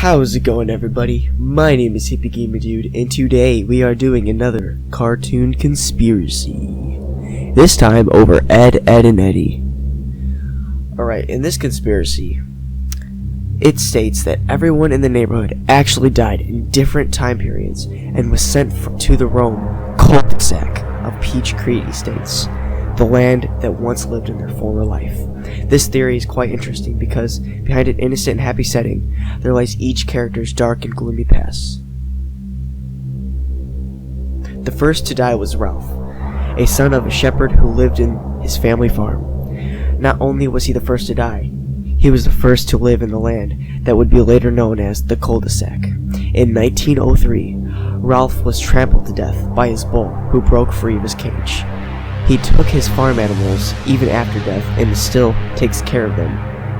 How's it going, everybody? My name is Hippie Gamer Dude, and today we are doing another cartoon conspiracy. This time over Ed, and Eddy. Alright, in this conspiracy, it states that everyone in the neighborhood actually died in different time periods and was sent to the Rome cul-de-sac of Peach Creek Estates, the land that once lived in their former life. This theory is quite interesting because behind an innocent and happy setting, there lies each character's dark and gloomy past. The first to die was Ralph, a son of a shepherd who lived in his family farm. Not only was he the first to die, he was the first to live in the land that would be later known as the cul-de-sac. In 1903, Ralph was trampled to death by his bull, who broke free of his cage. He took his farm animals even after death and still takes care of them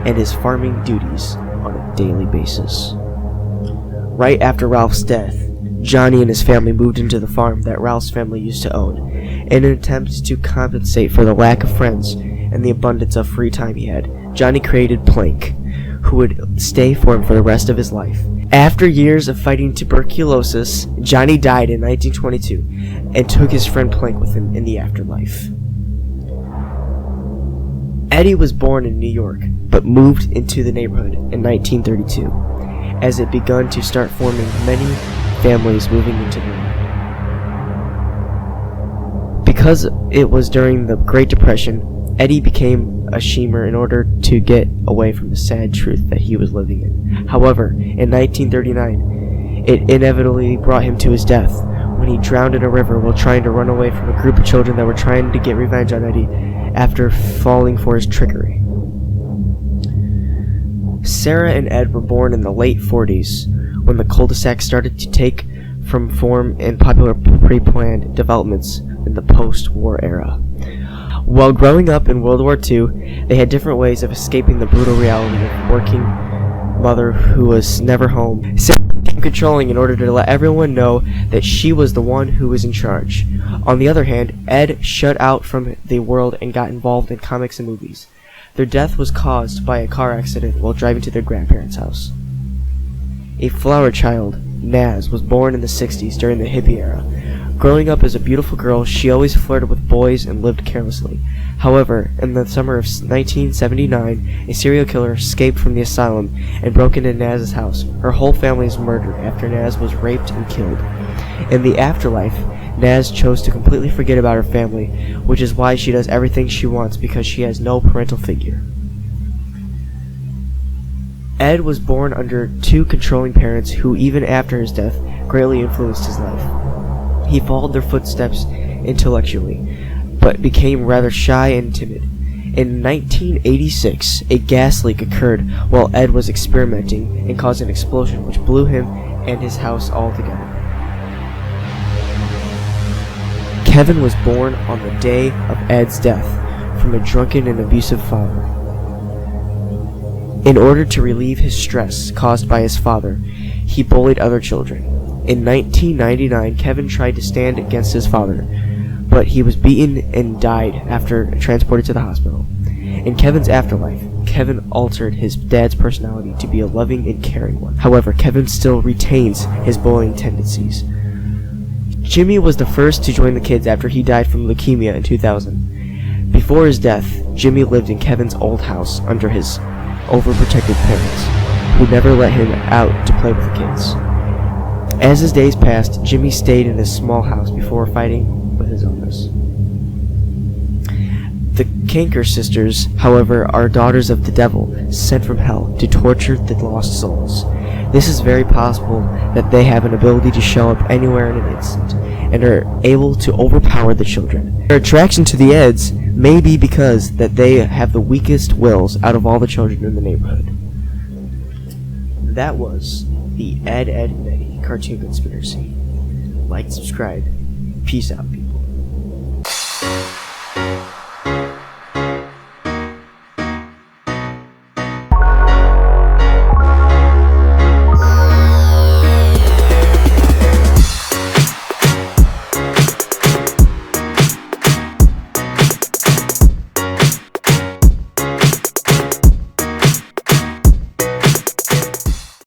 and his farming duties on a daily basis. Right after Ralph's death, Johnny and his family moved into the farm that Ralph's family used to own in an attempt to compensate for the lack of friends and the abundance of free time he had. Johnny created Plank, who would stay for him for the rest of his life. After years of fighting tuberculosis, Johnny died in 1922 and took his friend Plank with him in the afterlife. Eddy was born in New York, but moved into the neighborhood in 1932, as it begun to start forming many families moving into the area. Because it was during the Great Depression, Eddy became a schemer in order to get away from the sad truth that he was living in. However, in 1939, it inevitably brought him to his death when he drowned in a river while trying to run away from a group of children that were trying to get revenge on Eddy after falling for his trickery. Sarah and Ed were born in the late 40s when the cul-de-sac started to take form in popular pre-planned developments in the post-war era. While growing up in World War II, they had different ways of escaping the brutal reality of a working mother who was never home. Sarah became controlling in order to let everyone know that she was the one who was in charge. On the other hand, Ed shut out from the world and got involved in comics and movies. Their death was caused by a car accident while driving to their grandparents' house. A flower child, Naz, was born in the 60s during the hippie era. Growing up as a beautiful girl, she always flirted with boys and lived carelessly. However, in the summer of 1979, a serial killer escaped from the asylum and broke into Naz's house. Her whole family was murdered after Naz was raped and killed. In the afterlife, Naz chose to completely forget about her family, which is why she does everything she wants because she has no parental figure. Ed was born under two controlling parents who, even after his death, greatly influenced his life. He followed their footsteps intellectually, but became rather shy and timid. In 1986, a gas leak occurred while Ed was experimenting and caused an explosion which blew him and his house altogether. Kevin was born on the day of Ed's death from a drunken and abusive father. In order to relieve his stress caused by his father, he bullied other children. In 1999, Kevin tried to stand against his father, but he was beaten and died after transported to the hospital. In Kevin's afterlife, Kevin altered his dad's personality to be a loving and caring one. However, Kevin still retains his bullying tendencies. Jimmy was the first to join the kids after he died from leukemia in 2000. Before his death, Jimmy lived in Kevin's old house under his overprotective parents, who never let him out to play with the kids. As his days passed, Jimmy stayed in his small house before fighting with his illness. The Canker sisters, however, are daughters of the devil, sent from hell to torture the lost souls. This is very possible that they have an ability to show up anywhere in an instant, and are able to overpower the children. Their attraction to the Eds may be because that they have the weakest wills out of all the children in the neighborhood. That was the Ed, and Eddy cartoon conspiracy. Like and subscribe. Peace out, people.